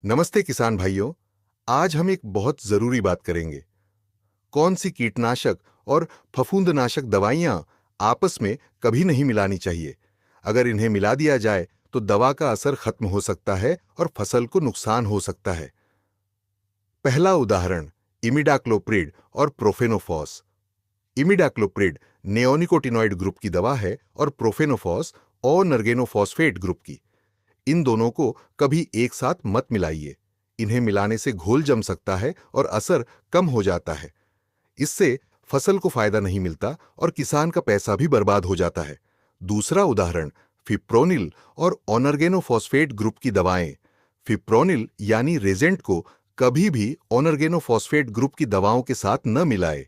नमस्ते किसान भाइयों। आज हम एक बहुत जरूरी बात करेंगे। कौन सी कीटनाशक और फफूंदनाशक दवाइयां आपस में कभी नहीं मिलानी चाहिए। अगर इन्हें मिला दिया जाए तो दवा का असर खत्म हो सकता है और फसल को नुकसान हो सकता है। पहला उदाहरण इमिडाक्लोप्रिड और प्रोफेनोफॉस। इमिडाक्लोप्रिड नेओनिकोटिनॉइड ग्रुप की दवा है और प्रोफेनोफॉस और नर्गेनोफॉस्फेट ग्रुप की। इन दोनों को कभी एक साथ मत मिलाइए। इन्हें मिलाने से घोल जम सकता है और असर कम हो जाता है। इससे फसल को फायदा नहीं मिलता और किसान का पैसा भी बर्बाद हो जाता है। दूसरा उदाहरण फिप्रोनिल और ऑनर्गेनोफॉस्फेट ग्रुप की दवाएं। फिप्रोनिल यानी रेजेंट को कभी भी ऑनर्गेनोफॉस्फेट ग्रुप की दवाओं के साथ न मिलाए।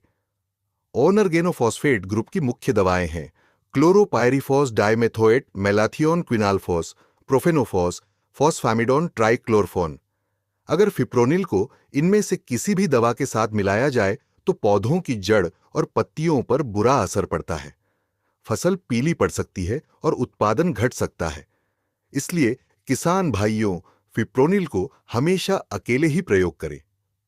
ऑनर्गेनोफॉस्फेट ग्रुप की मुख्य दवाएं हैं क्लोरोपायरिफॉस डाइमेथोएट मेलाथियोन क्विनाल्फॉस, प्रोफेनोफॉस, फॉस्फैमिडोन ट्राइक्लोरफॉन। अगर फिप्रोनिल को इनमें से किसी भी दवा के साथ मिलाया जाए तो पौधों की जड़ और पत्तियों पर बुरा असर पड़ता है। फसल पीली पड़ सकती है और उत्पादन घट सकता है। इसलिए किसान भाइयों, फिप्रोनिल को हमेशा अकेले ही प्रयोग करें।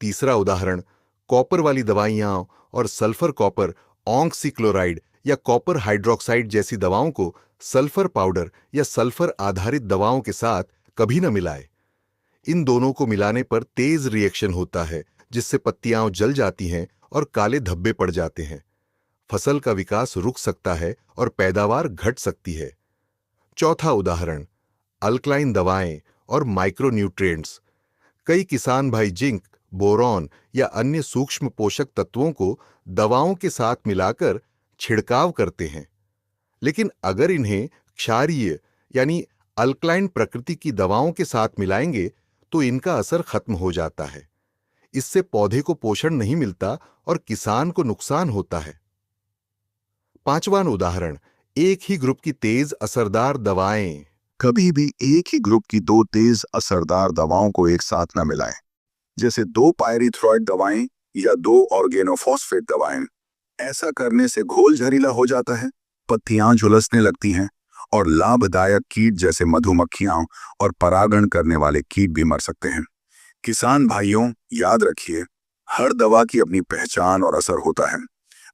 तीसरा उदाहरण कॉपर वाली दवाइयां और सल्फर कॉपर ऑक्सीक्लोराइड या कॉपर हाइड्रोक्साइड जैसी दवाओं को सल्फर पाउडर या सल्फर आधारित दवाओं के साथ कभी न मिलाएं। इन दोनों को मिलाने पर तेज रिएक्शन होता है, जिससे पत्तियां जल जाती हैं और काले धब्बे पड़ जाते हैं। फसल का विकास रुक सकता है और पैदावार घट सकती है। चौथा उदाहरण अल्कलाइन दवाएं और माइक्रोन्यूट्रिएंट्स। कई किसान भाई जिंक, बोरॉन या अन्य सूक्ष्म पोषक तत्वों को दवाओं के साथ मिलाकर छिड़काव करते हैं। लेकिन अगर इन्हें क्षारीय यानी अल्कलाइन प्रकृति की दवाओं के साथ मिलाएंगे तो इनका असर खत्म हो जाता है। इससे पौधे को पोषण नहीं मिलता और किसान को नुकसान होता है। पांचवां उदाहरण एक ही ग्रुप की तेज असरदार दवाएं। कभी भी एक ही ग्रुप की दो तेज असरदार दवाओं को एक साथ न मिलाएं, जैसे दो पायरीथ्रॉइड दवाएं या दो ऑर्गेनोफॉस्फेट दवाएं। ऐसा करने से घोल जहरीला हो जाता है, पत्तियां झुलसने लगती हैं और लाभदायक कीट जैसे मधुमक्खियां और परागण करने वाले कीट भी मर सकते हैं। किसान भाइयों, याद रखिए, हर दवा की अपनी पहचान और असर होता है।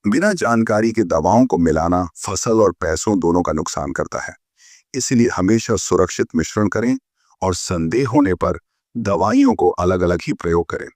बिना जानकारी के दवाओं को मिलाना फसल और पैसों दोनों का नुकसान करता है। इसलिए हमेशा सुरक्षित मिश्रण करें और संदेह होने पर दवाइयों को अलग अलग ही प्रयोग करें।